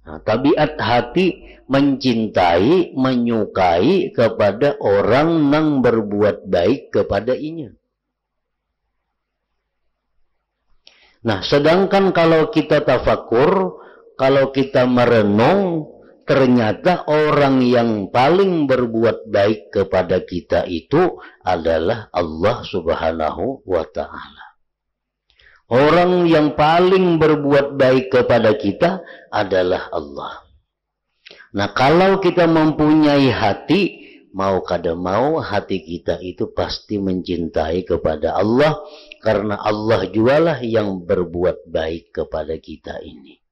Nah, tabiat hati mencintai, menyukai kepada orang yang berbuat baik kepada inya. Nah, sedangkan kalau kita tafakur, kalau kita merenung, ternyata orang yang paling berbuat baik kepada kita itu adalah Allah Subhanahu wa Ta'ala. Orang yang paling berbuat baik kepada kita adalah Allah. Nah, kalau kita mempunyai hati, mau kada mau hati kita itu pasti mencintai kepada Allah, karena Allah jualah yang berbuat baik kepada kita ini.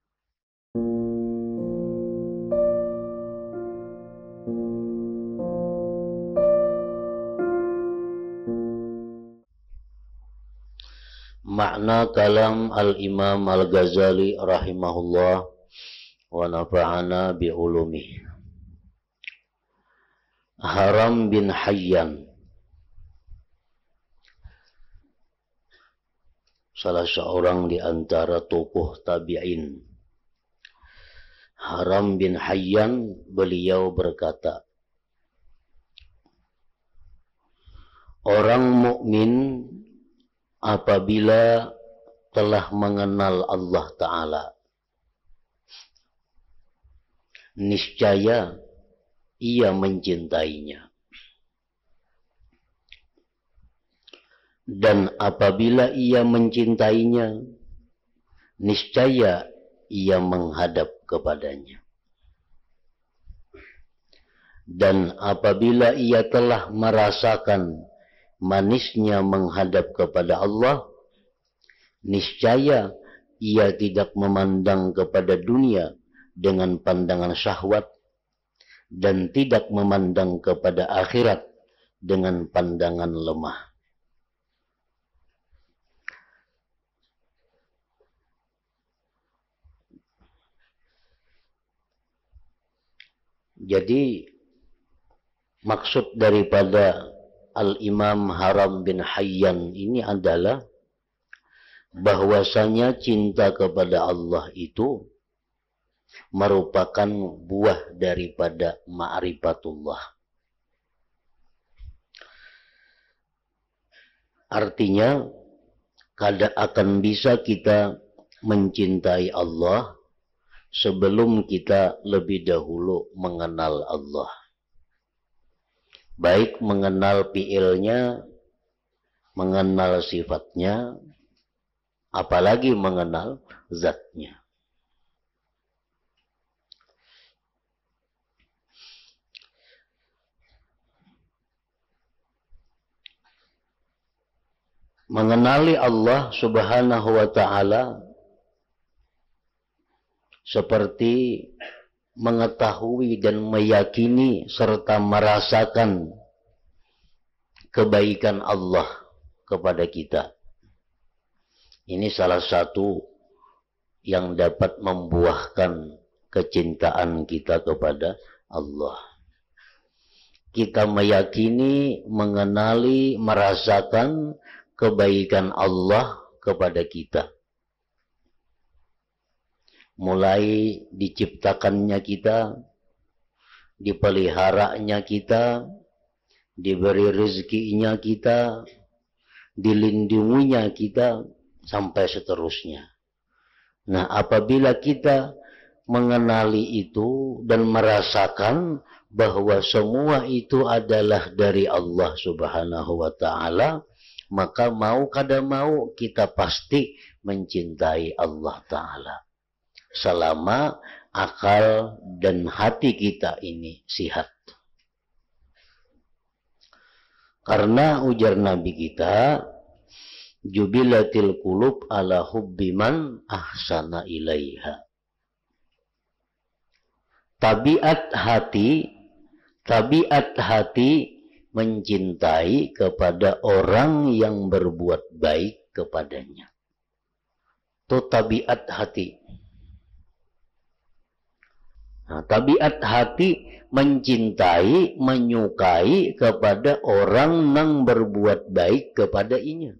Makna kalam Al-Imam Al-Ghazali rahimahullah wa nafa'ana bi'ulumih. Haram bin Hayyan, salah seorang di antara tokoh tabi'in. Haram bin Hayyan, beliau berkata, orang mukmin apabila telah mengenal Allah Ta'ala, niscaya ia mencintainya. Dan apabila ia mencintainya, niscaya ia menghadap kepadanya. Dan apabila ia telah merasakan manisnya menghadap kepada Allah, niscaya ia tidak memandang kepada dunia dengan pandangan syahwat dan tidak memandang kepada akhirat dengan pandangan lemah. Jadi maksud daripada Al-Imam Haram bin Hayyan ini adalah bahwasanya cinta kepada Allah itu merupakan buah daripada ma'rifatullah. Artinya, kada akan bisa kita mencintai Allah sebelum kita lebih dahulu mengenal Allah. Baik mengenal fi'ilnya, mengenal sifatnya, apalagi mengenal zatnya. Mengenali Allah Subhanahu wa Ta'ala seperti mengetahui dan meyakini serta merasakan kebaikan Allah kepada kita. Ini salah satu yang dapat membuahkan kecintaan kita kepada Allah. Kita meyakini, mengenali, merasakan kebaikan Allah kepada kita. Mulai diciptakannya kita, dipeliharanya kita, diberi rezekinya kita, dilindunginya kita, sampai seterusnya. Nah, apabila kita mengenali itu dan merasakan bahwa semua itu adalah dari Allah Subhanahu wa Ta'ala, maka mau kada mau kita pasti mencintai Allah Ta'ala. Selama akal dan hati kita ini sihat. Karena ujar Nabi kita, jubilatil qulub ala hubbi man ahsana ilaiha. Tabiat hati mencintai kepada orang yang berbuat baik kepadanya. Itu tabiat hati. Nah, tabiat hati mencintai, menyukai kepada orang yang berbuat baik kepada inya.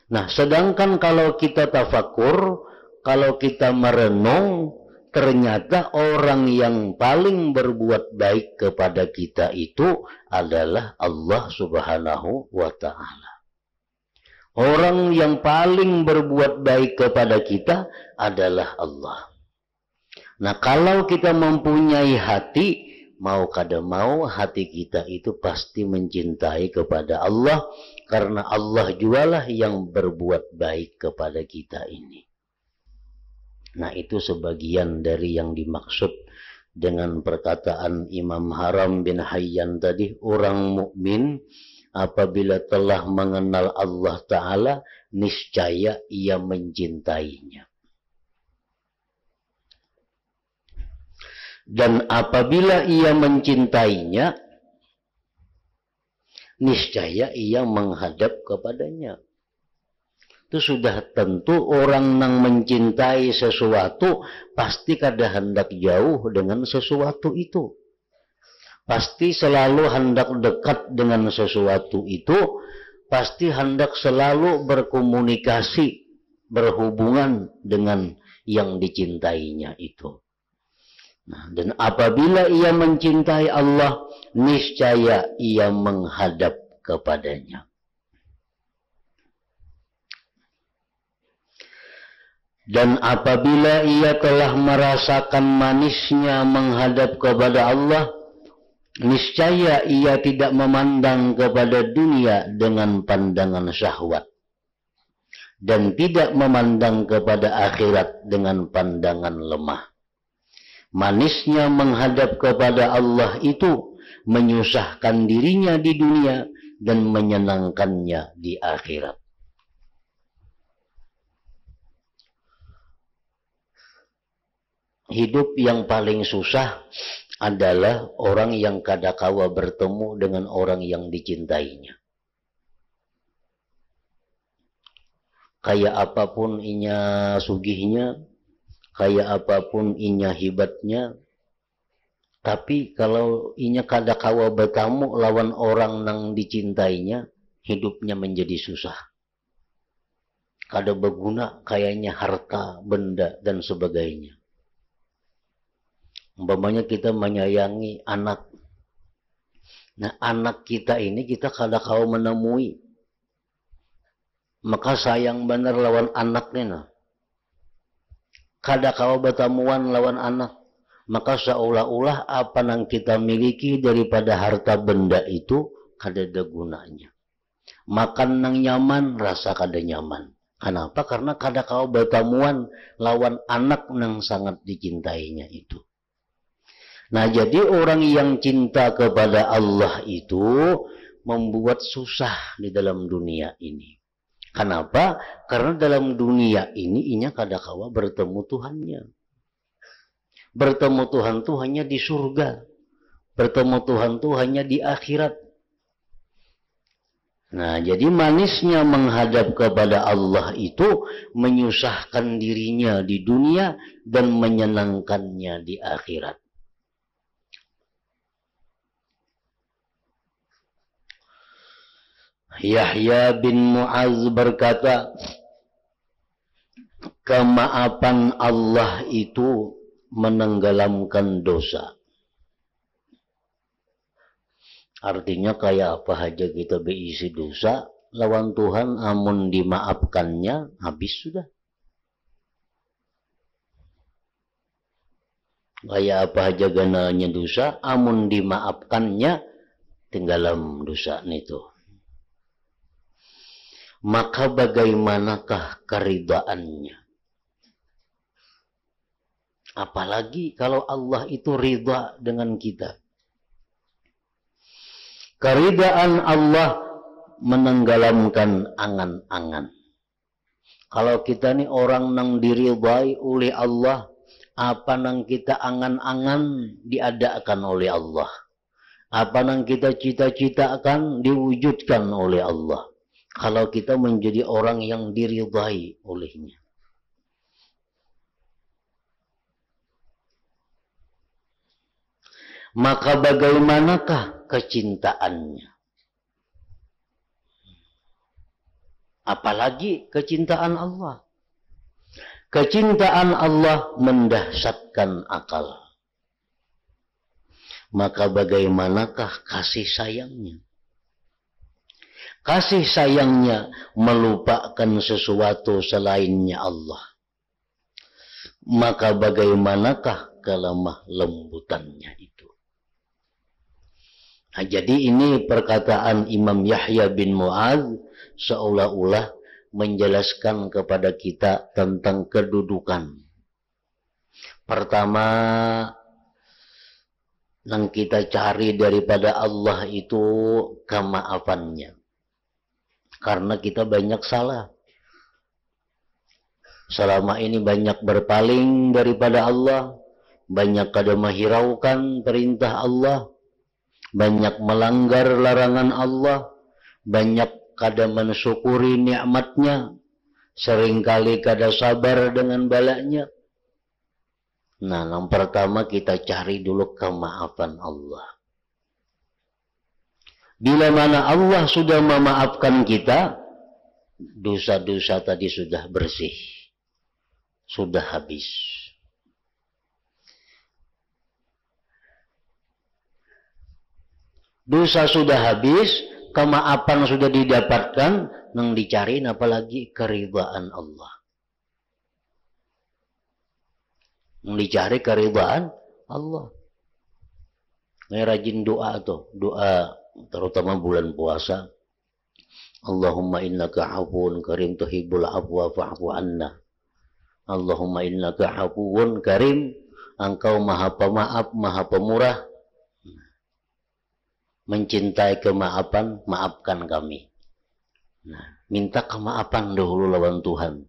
Nah, sedangkan kalau kita tafakur, kalau kita merenung, ternyata orang yang paling berbuat baik kepada kita itu adalah Allah Subhanahu wa Ta'ala. Orang yang paling berbuat baik kepada kita adalah Allah. Nah, kalau kita mempunyai hati, mau kada mau hati kita itu pasti mencintai kepada Allah, karena Allah jualah yang berbuat baik kepada kita ini. Nah, itu sebagian dari yang dimaksud dengan perkataan Imam Haram bin Hayyan tadi, orang mukmin apabila telah mengenal Allah Ta'ala, niscaya ia mencintainya. Dan apabila ia mencintainya, niscaya ia menghadap kepadanya. Itu sudah tentu orang yang mencintai sesuatu, pasti kada hendak jauh dengan sesuatu itu. Pasti selalu hendak dekat dengan sesuatu itu, pasti hendak selalu berkomunikasi, berhubungan dengan yang dicintainya itu. Nah, dan apabila ia mencintai Allah, niscaya ia menghadap kepadanya. Dan apabila ia telah merasakan manisnya menghadap kepada Allah, niscaya ia tidak memandang kepada dunia dengan pandangan syahwat, dan tidak memandang kepada akhirat dengan pandangan lemah. Manisnya menghadap kepada Allah itu menyusahkan dirinya di dunia dan menyenangkannya di akhirat. Hidup yang paling susah adalah orang yang kadakawa bertemu dengan orang yang dicintainya. Kayak apapun inya sugihnya, kayak apapun inya hibatnya, tapi kalau inya kadakawa bertemu lawan orang yang dicintainya, hidupnya menjadi susah. Kada berguna kayaknya harta, benda, dan sebagainya. Umpamanya kita menyayangi anak. Nah, anak kita ini kita kadakawa menemui. Maka sayang benar lawan anaknya. Nah. Kadakawa bertemuan lawan anak. Maka seolah-olah apa yang kita miliki daripada harta benda itu kada ada gunanya. Makan yang nyaman, rasa kada nyaman. Kenapa? Karena kadakawa bertemuan lawan anak yang sangat dicintainya itu. Nah, jadi orang yang cinta kepada Allah itu membuat susah di dalam dunia ini. Kenapa? Karena dalam dunia ini inya kadakawa bertemu Tuhannya. Bertemu Tuhan itu hanya di surga. Bertemu Tuhan itu hanya di akhirat. Nah, jadi manisnya menghadap kepada Allah itu menyusahkan dirinya di dunia dan menyenangkannya di akhirat. Yahya bin Mu'az berkata, kemaafan Allah itu menenggelamkan dosa. Artinya kayak apa aja kita berisi dosa, lawan Tuhan amun dimaafkannya, habis sudah. Kayak apa aja gananya dosa, amun dimaafkannya, tenggelam dosa itu. Maka bagaimanakah keridaannya? Apalagi kalau Allah itu ridha dengan kita. Keridaan Allah menenggelamkan angan-angan. Kalau kita nih orang yang diridhai oleh Allah, apa yang kita angan-angan diadakan oleh Allah. Apa yang kita cita-citakan diwujudkan oleh Allah. Kalau kita menjadi orang yang diridhai olehnya. Maka bagaimanakah kecintaannya? Apalagi kecintaan Allah. Kecintaan Allah mendahsyatkan akal. Maka bagaimanakah kasih sayangnya? Kasih sayangnya melupakan sesuatu selainnya Allah. Maka bagaimanakah kelemah lembutannya itu? Nah, jadi ini perkataan Imam Yahya bin Mu'adz seolah-olah menjelaskan kepada kita tentang kedudukan. Pertama, yang kita cari daripada Allah itu kemaafannya. Karena kita banyak salah. Selama ini banyak berpaling daripada Allah, banyak kada menghiraukan perintah Allah, banyak melanggar larangan Allah, banyak kada mensyukuri nikmatnya, seringkali kada sabar dengan balanya. Nah, yang pertama kita cari dulu kemaafan Allah. Bila mana Allah sudah memaafkan kita, dosa-dosa tadi sudah bersih, sudah habis. Dosa sudah habis, kemaafan sudah didapatkan, yang dicari apalagi keridhaan Allah. Yang dicari keridhaan Allah. Ini rajin doa tuh, doa terutama bulan puasa. Allahumma innaka afuwun karim tuhibbul afwa fa'fu anna. Allahumma innaka afuwun karim, engkau maha pemaaf, maha pemurah, mencintai kemaafan, maafkan kami. Nah, minta kemaafan dahulu lawan Tuhan.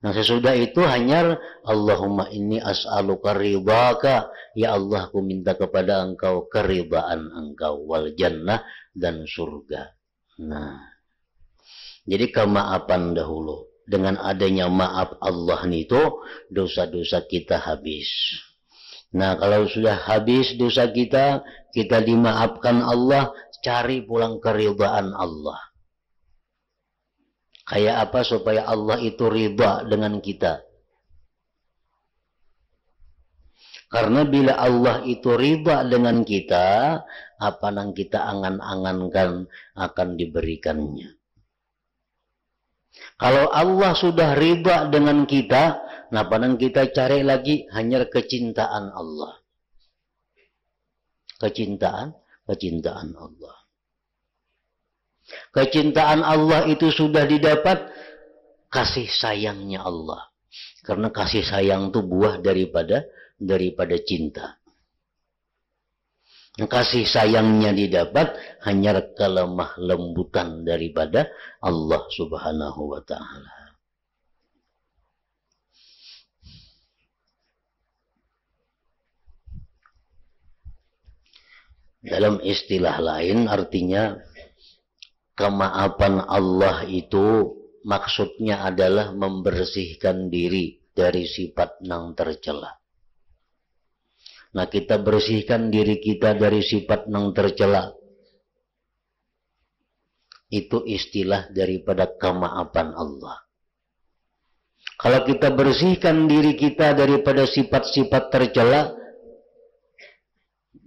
Nah, sesudah itu hanya Allahumma inni as'aluka ridhaka, ya Allah, aku minta kepada engkau keridhaan engkau, wal jannah, dan surga. Nah, jadi kemaafan dahulu. Dengan adanya maaf Allah itu, dosa-dosa kita habis. Nah, kalau sudah habis dosa kita, kita dimaafkan Allah, cari pulang keridhaan Allah. Kayak apa supaya Allah itu ridha dengan kita? Karena bila Allah itu ridha dengan kita, apa yang kita angan-angankan akan diberikannya. Kalau Allah sudah ridha dengan kita, apa yang kita cari lagi hanya kecintaan Allah. Kecintaan Allah. Kecintaan Allah itu sudah didapat, kasih sayangnya Allah. Karena kasih sayang itu buah daripada cinta. Kasih sayangnya didapat hanya kelemah lembutan daripada Allah Subhanahu wa ta'ala. Dalam istilah lain artinya kemaafan Allah itu maksudnya adalah membersihkan diri dari sifat yang tercela. Nah, kita bersihkan diri kita dari sifat yang tercela. Itu istilah daripada kemaafan Allah. Kalau kita bersihkan diri kita daripada sifat-sifat tercela,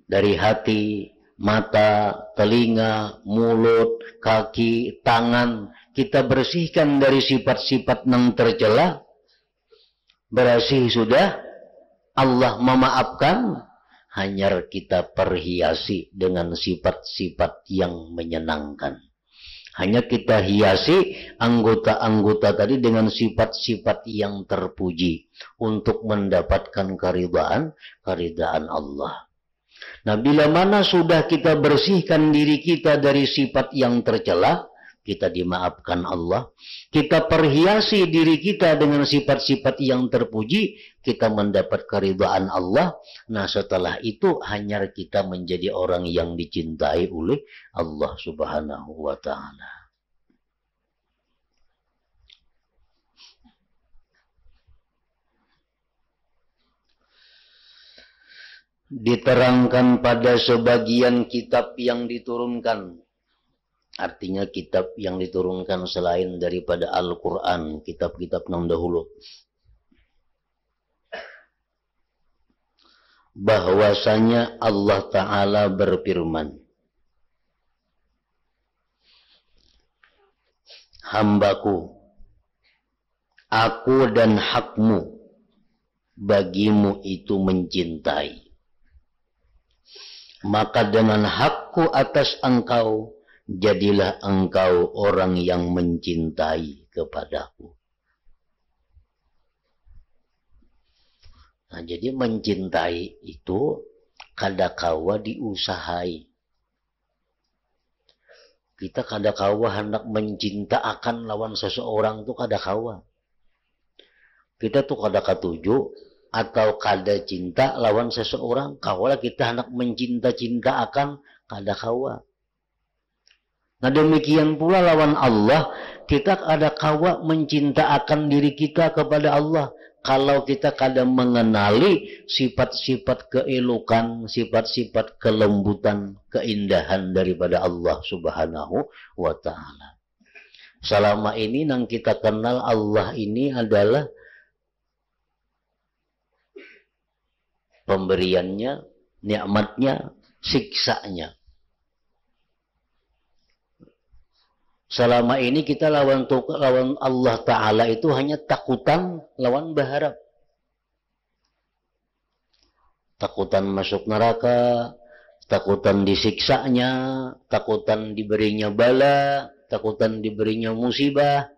dari hati, mata, telinga, mulut, kaki, tangan, kita bersihkan dari sifat-sifat yang tercela, berarti sudah Allah memaafkan, hanya kita perhiasi dengan sifat-sifat yang menyenangkan. Hanya kita hiasi anggota-anggota tadi dengan sifat-sifat yang terpuji untuk mendapatkan keridhaan Allah. Nah, bila mana sudah kita bersihkan diri kita dari sifat yang tercela, kita dimaafkan Allah. Kita perhiasi diri kita dengan sifat-sifat yang terpuji, kita mendapat keridhaan Allah. Nah, setelah itu hanya kita menjadi orang yang dicintai oleh Allah Subhanahu wa ta'ala. Diterangkan pada sebagian kitab yang diturunkan. Artinya kitab yang diturunkan selain daripada Al-Quran, kitab-kitab yang dahulu. bahwasanya Allah Ta'ala berfirman, hambaku, aku dan hakmu bagimu itu mencintai. Maka dengan hakku atas engkau, jadilah engkau orang yang mencintai kepadaku. Nah, jadi mencintai itu kadakawa diusahai. Kita kadakawa hendak mencinta akan lawan seseorang itu kadakawa. Kita tuh kada katuju atau kada cinta lawan seseorang, kawalah kita hendak mencinta-cinta akan kadakawa. Nah demikian pula lawan Allah, kita kada kawa mencinta akan diri kita kepada Allah. Kalau kita kada mengenali sifat-sifat keelokan, sifat-sifat kelembutan, keindahan daripada Allah Subhanahu wa Ta'ala. Selama ini yang kita kenal Allah ini adalah pemberiannya, nikmatnya, siksanya. Selama ini kita lawan Allah Ta'ala itu hanya takutan lawan berharap. Takutan masuk neraka, takutan disiksanya, takutan diberinya bala, takutan diberinya musibah.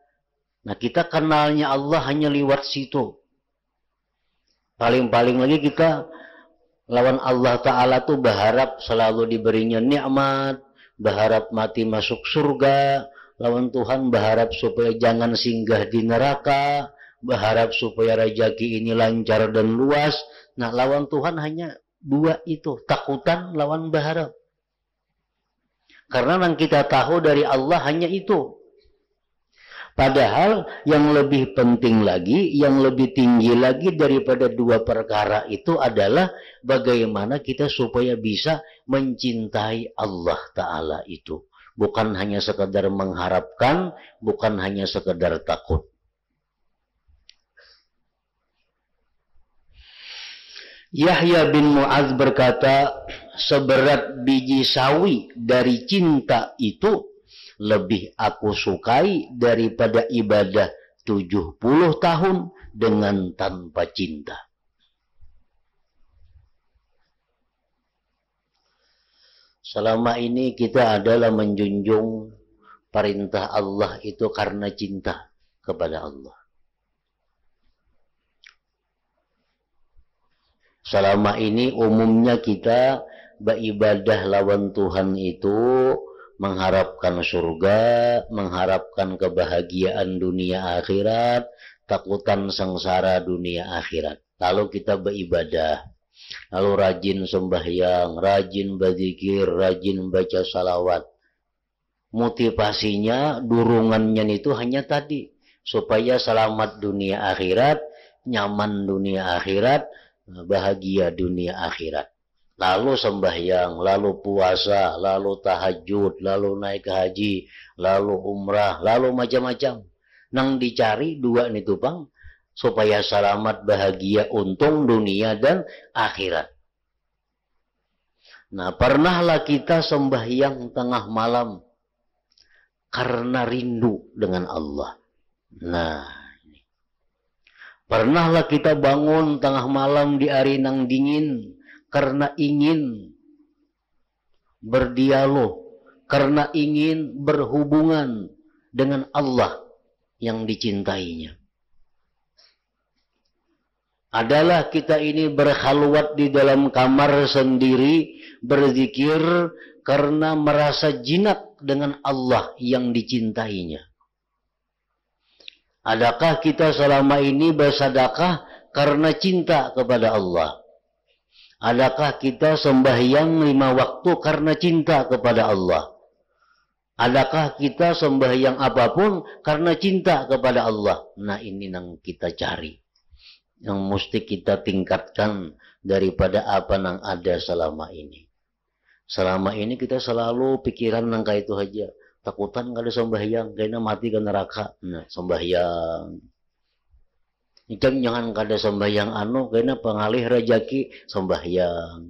Nah kita kenalnya Allah hanya lewat situ. Paling-paling lagi kita lawan Allah Ta'ala tuh berharap selalu diberinya nikmat, berharap mati masuk surga. Lawan Tuhan berharap supaya jangan singgah di neraka, berharap supaya rezeki ini lancar dan luas. Nah lawan Tuhan hanya dua itu, takutan lawan berharap. Karena yang kita tahu dari Allah hanya itu. Padahal yang lebih penting lagi, yang lebih tinggi lagi daripada dua perkara itu adalah bagaimana kita supaya bisa mencintai Allah Ta'ala itu. Bukan hanya sekedar mengharapkan, bukan hanya sekedar takut. Yahya bin Mu'adz berkata, seberat biji sawi dari cinta itu lebih aku sukai daripada ibadah 70 tahun dengan tanpa cinta. Selama ini kita adalah menjunjung perintah Allah itu karena cinta kepada Allah. Selama ini umumnya kita beribadah lawan Tuhan itu mengharapkan surga, mengharapkan kebahagiaan dunia akhirat, takutan sengsara dunia akhirat. Lalu kita beribadah. Lalu rajin sembahyang, rajin berzikir, rajin baca salawat. Motivasinya, durungannya itu hanya tadi. Supaya selamat dunia akhirat, nyaman dunia akhirat, bahagia dunia akhirat. Lalu sembahyang, lalu puasa, lalu tahajud, lalu naik haji, lalu umrah, lalu macam-macam. Nang dicari dua nih tupang. Supaya selamat, bahagia, untung dunia dan akhirat. Nah, pernahlah kita sembahyang tengah malam karena rindu dengan Allah. Nah, ini. Pernahlah kita bangun tengah malam di hari nang dingin karena ingin berdialog, karena ingin berhubungan dengan Allah yang dicintainya. Adalah kita ini berkhalwat di dalam kamar sendiri, berzikir karena merasa jinak dengan Allah yang dicintainya. Adakah kita selama ini bersedekah karena cinta kepada Allah? Adakah kita sembahyang 5 waktu karena cinta kepada Allah? Adakah kita sembahyang apapun karena cinta kepada Allah? Nah ini yang kita cari. Yang mesti kita tingkatkan daripada apa yang ada selama ini. Selama ini kita selalu pikiran yang kayak itu aja. Takutan gak ada sembahyang, kayaknya mati ke neraka. Nah, sembahyang. Icam jangan kada sembahyang anu karena pengalih rejeki sembahyang.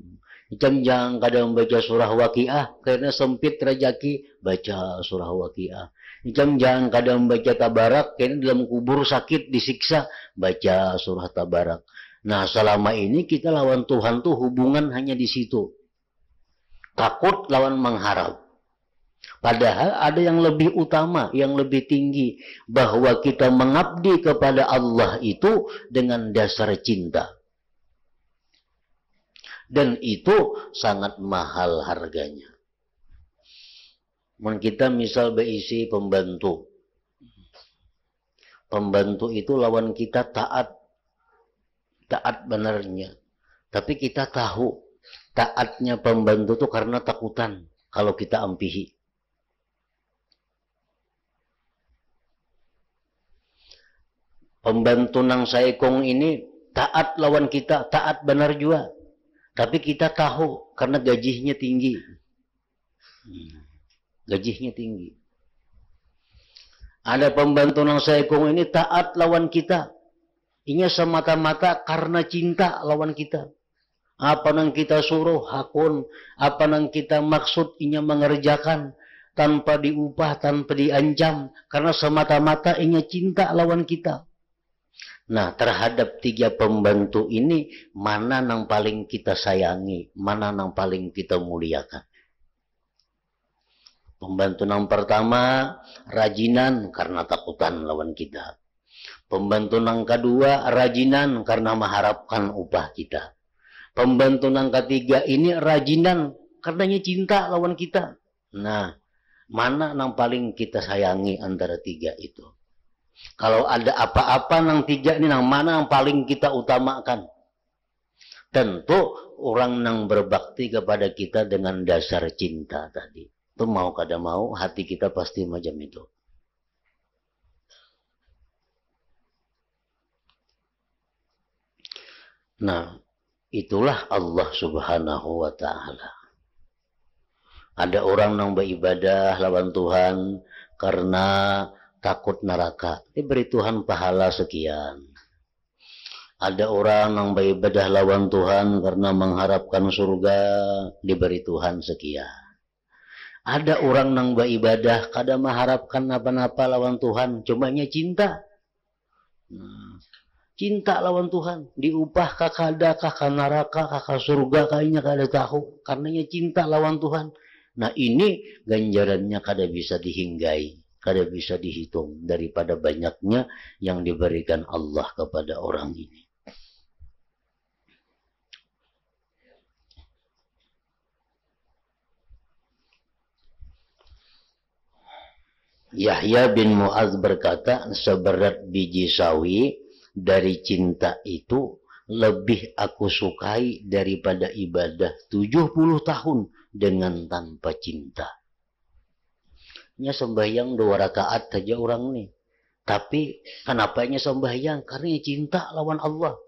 Icam jangan kada membaca surah Waqiah karena sempit rejeki baca surah Waqiah. Icam jangan kada membaca tabarak karena dalam kubur sakit disiksa baca surah tabarak. Nah selama ini kita lawan Tuhan tuh hubungan hanya di situ. Takut lawan mengharap. Padahal ada yang lebih utama, yang lebih tinggi. Bahwa kita mengabdi kepada Allah itu dengan dasar cinta. Dan itu sangat mahal harganya. Kita misal berisi pembantu. Pembantu itu lawan kita taat. Taat benarnya. Tapi kita tahu taatnya pembantu itu karena takutan kalau kita ampihi. Pembantu nang saekong ini taat lawan kita, taat benar juga. Tapi kita tahu karena gajinya tinggi. Gajinya tinggi. Ada pembantu nang saekong ini taat lawan kita. Inya semata-mata karena cinta lawan kita. Apa nang kita suruh hakun, apa nang kita maksud inya mengerjakan tanpa diupah, tanpa diancam, karena semata-mata inya cinta lawan kita. Nah, terhadap tiga pembantu ini, mana yang paling kita sayangi, mana yang paling kita muliakan? Pembantu yang pertama, rajinan karena takutan lawan kita. Pembantu yang kedua, rajinan karena mengharapkan upah kita. Pembantu yang ketiga ini rajinan karenanya cinta lawan kita. Nah, mana yang paling kita sayangi antara tiga itu? Kalau ada apa-apa nang tiga ini, nang mana yang paling kita utamakan? Tentu orang nang berbakti kepada kita dengan dasar cinta tadi. Itu mau kada mau, hati kita pasti macam itu. Nah, itulah Allah Subhanahu wa Ta'ala. Ada orang nang beribadah lawan Tuhan karena takut neraka, diberi Tuhan pahala sekian. Ada orang yang beribadah lawan Tuhan karena mengharapkan surga, diberi Tuhan sekian. Ada orang yang beribadah kada mengharapkan apa-apa lawan Tuhan, cumanya cinta. Cinta lawan Tuhan, diupah kakada, kakak neraka, kakak surga, kayaknya kada tahu, karenanya cinta lawan Tuhan. Nah ini ganjarannya kada bisa dihinggai. Kada bisa dihitung daripada banyaknya yang diberikan Allah kepada orang ini. Yahya bin Mu'adz berkata, seberat biji sawi dari cinta itu lebih aku sukai daripada ibadah 70 tahun dengan tanpa cinta. Nya sembahyang 2 rakaat saja orang nih. Tapi kenapa nya sembahyang? Karena cinta lawan Allah.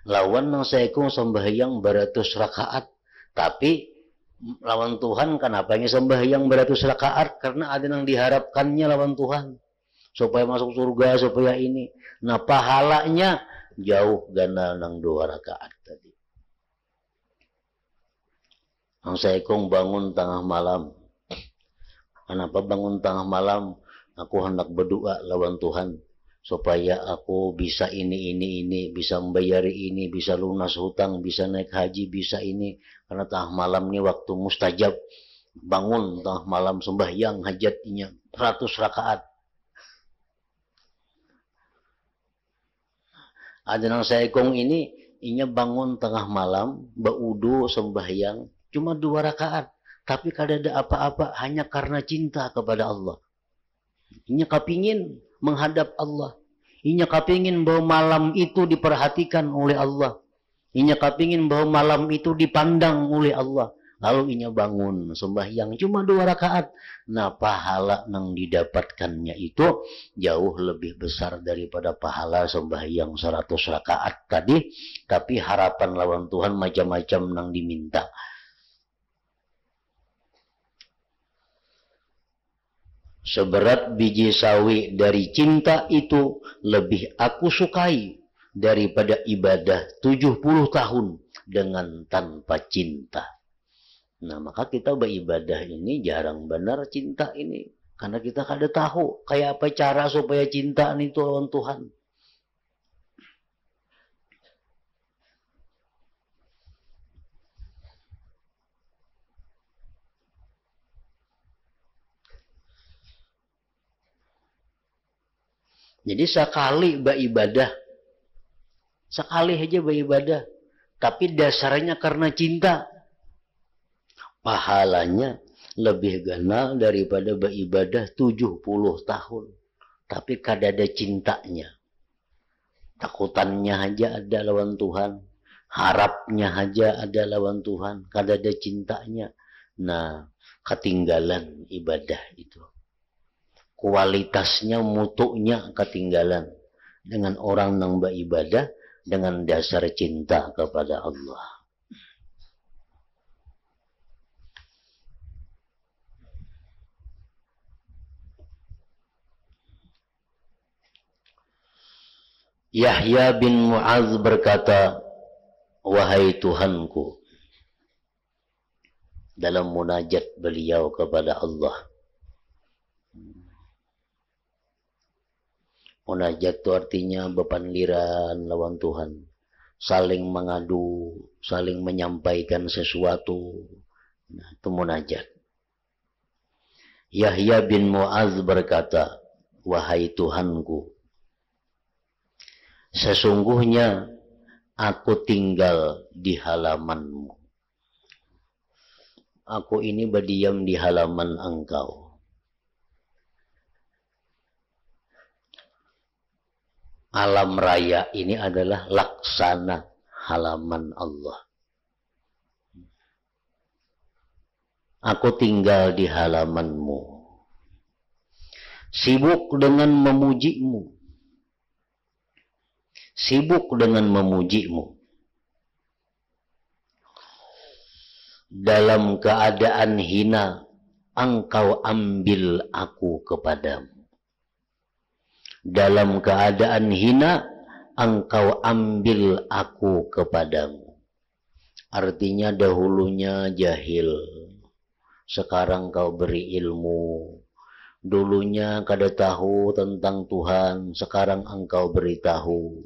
Lawan nang saekung sembahyang beratus rakaat. Tapi lawan Tuhan kenapa nya sembahyang beratus rakaat? Karena ada yang diharapkannya lawan Tuhan. Supaya masuk surga, supaya ini. Nah pahalanya jauh ganda nang 2 rakaat tadi. Nang saekung bangun tengah malam. Kenapa bangun tengah malam? Aku hendak berdoa lawan Tuhan supaya aku bisa ini, bisa membayar ini, bisa lunas hutang, bisa naik haji, bisa ini. Karena tengah malam ini waktu mustajab. Bangun tengah malam sembahyang hajatnya 100 rakaat. Ada nang saekong ini, inya bangun tengah malam, baudu sembahyang cuma 2 rakaat. Tapi kada ada apa-apa hanya karena cinta kepada Allah. Inya kepingin menghadap Allah. Inya kepingin bahwa malam itu diperhatikan oleh Allah. Inya kepingin bahwa malam itu dipandang oleh Allah. Lalu inya bangun sembahyang cuma 2 rakaat. Nah pahala yang didapatkannya itu jauh lebih besar daripada pahala sembahyang 100 rakaat tadi. Tapi harapan lawan Tuhan macam-macam yang diminta. seberat biji sawi dari cinta itu lebih aku sukai daripada ibadah 70 tahun dengan tanpa cinta. Nah, maka kita beribadah ini jarang benar cinta ini. Karena kita kada tahu kayak apa cara supaya cinta itu lawan Tuhan. Jadi sekali beribadah, sekali aja beribadah, tapi dasarnya karena cinta, pahalanya lebih ganal daripada beribadah 70 tahun. Tapi kada ada cintanya. Takutannya aja ada lawan Tuhan. Harapnya aja ada lawan Tuhan. Kada ada cintanya. Nah, ketinggalan ibadah itu. Kualitasnya, mutunya ketinggalan. Dengan orang yang beribadah dengan dasar cinta kepada Allah. Yahya bin Mu'adz berkata, wahai Tuhanku, dalam munajat beliau kepada Allah. Munajat itu artinya bepanliran lawan Tuhan, saling mengadu, saling menyampaikan sesuatu. Nah, itu munajat. Yahya bin Mu'adz berkata, wahai Tuhanku, sesungguhnya aku tinggal di halaman-Mu. Aku ini berdiam di halaman Engkau. Alam raya ini adalah laksana halaman Allah. Aku tinggal di halaman-Mu. Sibuk dengan memuji-Mu. Sibuk dengan memuji-Mu. Dalam keadaan hina, Engkau ambil aku kepadamu. Dalam keadaan hina, Engkau ambil aku kepadamu. Artinya dahulunya jahil, sekarang Kau beri ilmu. Dulunya kada tahu tentang Tuhan, sekarang Engkau beritahu.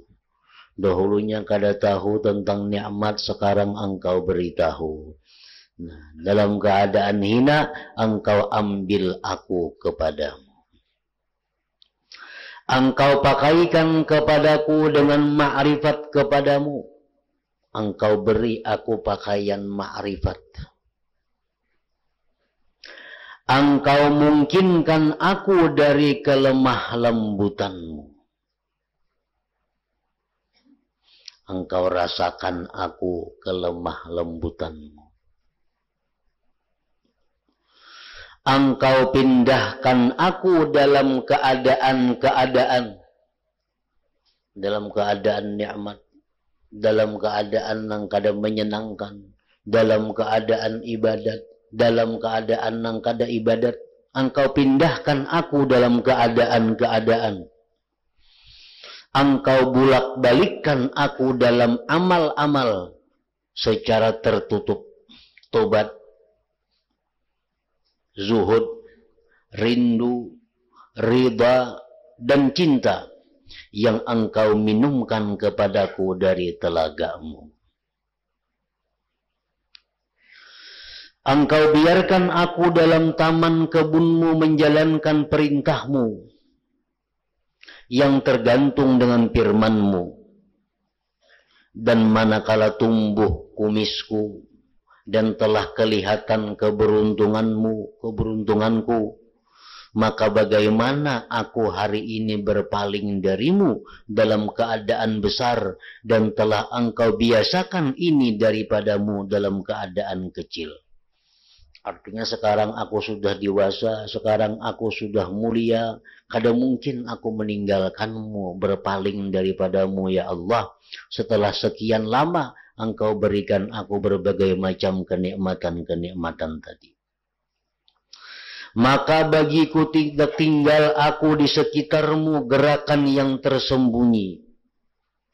Dahulunya kada tahu tentang nikmat, sekarang Engkau beritahu. Nah, dalam keadaan hina, Engkau ambil aku kepadamu. Engkau pakaikan kepadaku dengan ma'rifat kepadamu. Engkau beri aku pakaian ma'rifat. Engkau mungkinkan aku dari kelemah lembutan-Mu. Engkau rasakan aku kelemah lembutan-Mu. Engkau pindahkan aku dalam keadaan-keadaan. Dalam keadaan nikmat. Dalam keadaan yang kada menyenangkan. Dalam keadaan ibadat. Dalam keadaan yang kada ibadat. Engkau pindahkan aku dalam keadaan-keadaan. Engkau bulak-balikkan aku dalam amal-amal secara tertutup. Tobat, zuhud, rindu, ridha, dan cinta yang Engkau minumkan kepadaku dari telaga-Mu. Engkau biarkan aku dalam taman kebun-Mu menjalankan perintah-Mu yang tergantung dengan firman-Mu. Dan manakala tumbuh kumisku dan telah kelihatan keberuntunganku, maka bagaimana aku hari ini berpaling dari-Mu dalam keadaan besar dan telah Engkau biasakan ini daripada-Mu dalam keadaan kecil. Artinya sekarang aku sudah dewasa, sekarang aku sudah mulia, kada mungkin aku meninggalkan-Mu, berpaling daripada-Mu ya Allah. Setelah sekian lama Engkau berikan aku berbagai macam kenikmatan-kenikmatan tadi. Maka bagiku tidak tinggal aku di sekitarmu gerakan yang tersembunyi.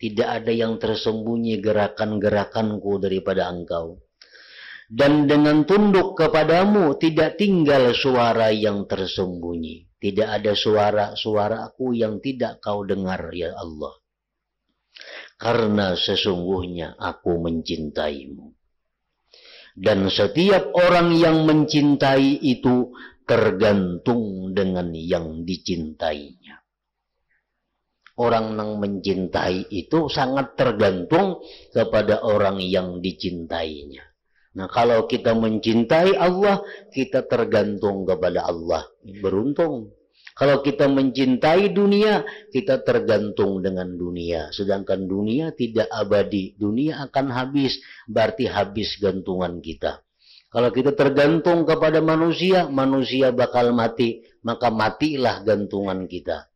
Tidak ada yang tersembunyi gerakan-gerakanku daripada engkau. Dan dengan tunduk kepadamu tidak tinggal suara yang tersembunyi. Tidak ada suara-suaraku yang tidak kau dengar, ya Allah. Karena sesungguhnya aku mencintaimu. Dan setiap orang yang mencintai itu tergantung dengan yang dicintainya. Orang yang mencintai itu sangat tergantung kepada orang yang dicintainya. Nah, kalau kita mencintai Allah, kita tergantung kepada Allah. Beruntung. Kalau kita mencintai dunia, kita tergantung dengan dunia. Sedangkan dunia tidak abadi. Dunia akan habis, berarti habis gantungan kita. Kalau kita tergantung kepada manusia, manusia bakal mati. Maka matilah gantungan kita.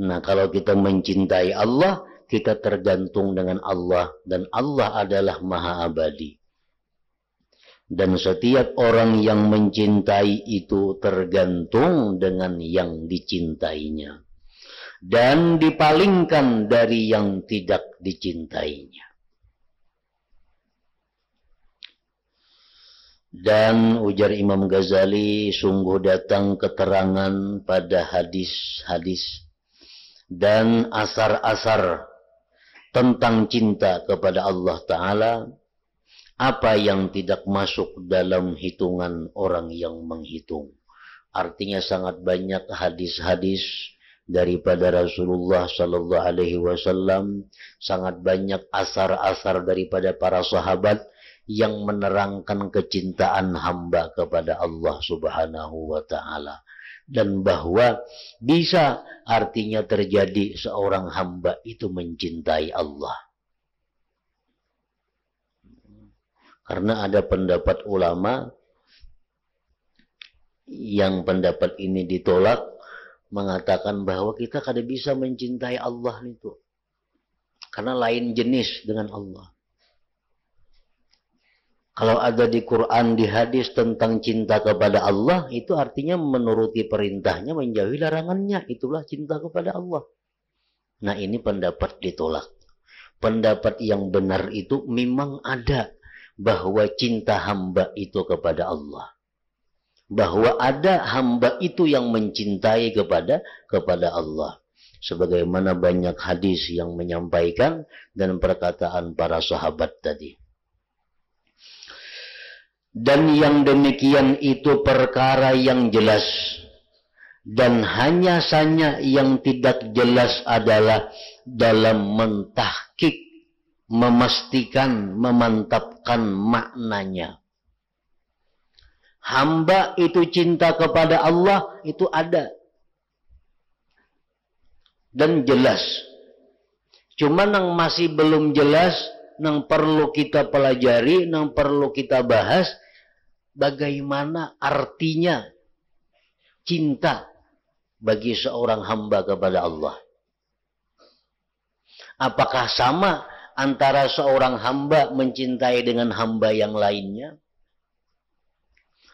Nah, kalau kita mencintai Allah, kita tergantung dengan Allah. Dan Allah adalah maha abadi. Dan setiap orang yang mencintai itu tergantung dengan yang dicintainya. Dan dipalingkan dari yang tidak dicintainya. Dan ujar Imam Ghazali, sungguh datang keterangan pada hadis-hadis dan asar-asar tentang cinta kepada Allah Ta'ala, apa yang tidak masuk dalam hitungan orang yang menghitung. Artinya sangat banyak hadis-hadis daripada Rasulullah Sallallahu Alaihi Wasallam, sangat banyak asar-asar daripada para sahabat yang menerangkan kecintaan hamba kepada Allah Subhanahu Wa Taala, dan bahwa bisa artinya terjadi seorang hamba itu mencintai Allah. Karena ada pendapat ulama yang pendapat ini ditolak, mengatakan bahwa kita kada bisa mencintai Allah itu. Karena lain jenis dengan Allah. Kalau ada di Quran, di hadis tentang cinta kepada Allah, itu artinya menuruti perintahnya, menjauhi larangannya. Itulah cinta kepada Allah. Nah, ini pendapat ditolak. Pendapat yang benar itu memang ada, bahwa cinta hamba itu kepada Allah. Bahwa ada hamba itu yang mencintai kepada Allah. Sebagaimana banyak hadis yang menyampaikan dan perkataan para sahabat tadi. Dan yang demikian itu perkara yang jelas. Dan hanya saja yang tidak jelas adalah dalam mentahkik, memastikan, memantapkan maknanya. Hamba itu cinta kepada Allah, itu ada. Dan jelas. Cuma yang masih belum jelas, yang perlu kita pelajari, yang perlu kita bahas, bagaimana artinya cinta bagi seorang hamba kepada Allah. Apakah sama antara seorang hamba mencintai dengan hamba yang lainnya?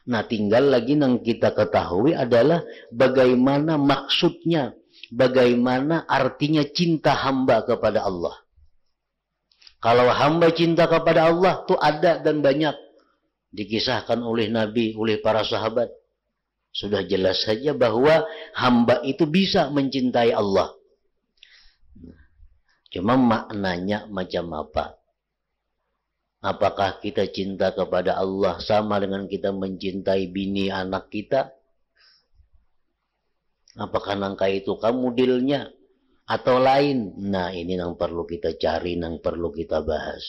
Nah, tinggal lagi yang kita ketahui adalah bagaimana maksudnya, bagaimana artinya cinta hamba kepada Allah. Kalau hamba cinta kepada Allah itu ada dan banyak. Dikisahkan oleh Nabi, oleh para sahabat. Sudah jelas saja bahwa hamba itu bisa mencintai Allah. Cuma maknanya macam apa? Apakah kita cinta kepada Allah sama dengan kita mencintai bini anak kita? Apakah nangka itu kamu dilnya? Atau lain? Nah, ini yang perlu kita cari, yang perlu kita bahas.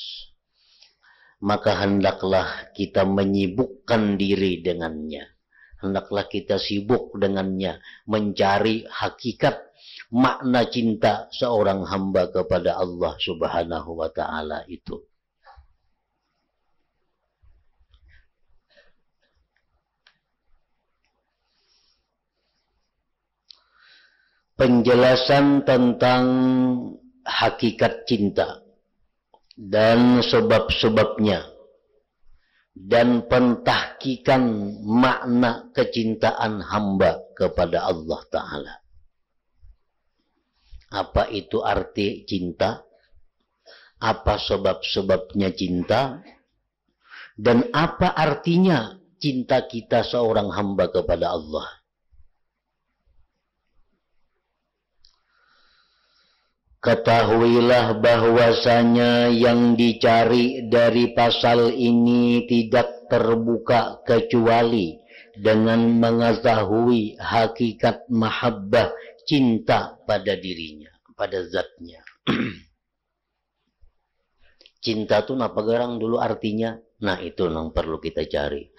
Maka hendaklah kita menyibukkan diri dengannya. Hendaklah kita sibuk dengannya, mencari hakikat makna cinta seorang hamba kepada Allah Subhanahu wa Ta'ala itu. Penjelasan tentang hakikat cinta dan sebab-sebabnya dan pentahkikan makna kecintaan hamba kepada Allah Ta'ala. Apa itu arti cinta? Apa sebab-sebabnya cinta? Dan apa artinya cinta kita seorang hamba kepada Allah? Ketahuilah bahwasanya yang dicari dari pasal ini tidak terbuka kecuali dengan mengetahui hakikat mahabbah, cinta pada dirinya, pada zatnya. Cinta itu apa garang dulu artinya? Nah itu yang perlu kita cari.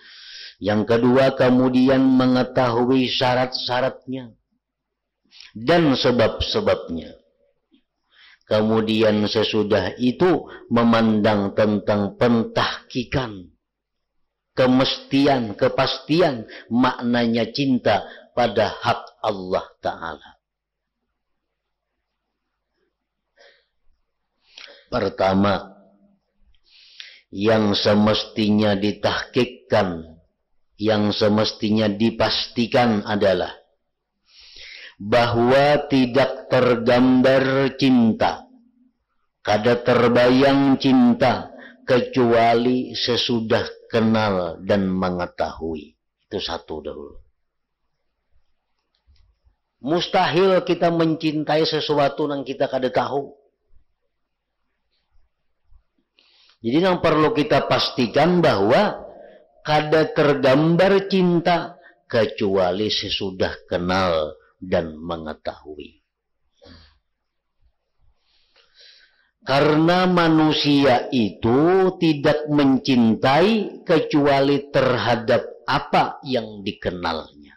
Yang kedua, kemudian mengetahui syarat-syaratnya dan sebab-sebabnya. Kemudian sesudah itu memandang tentang pentahkikan, kemestian, kepastian maknanya cinta pada hak Allah Ta'ala. Pertama, yang semestinya ditahkikkan, yang semestinya dipastikan adalah bahwa tidak tergambar cinta, kada terbayang cinta kecuali sesudah kenal dan mengetahui. Itu satu dahulu. Mustahil kita mencintai sesuatu yang kita kada tahu. Jadi yang perlu kita pastikan bahwa kada tergambar cinta kecuali sesudah kenal dan mengetahui. Karena manusia itu tidak mencintai kecuali terhadap apa yang dikenalnya.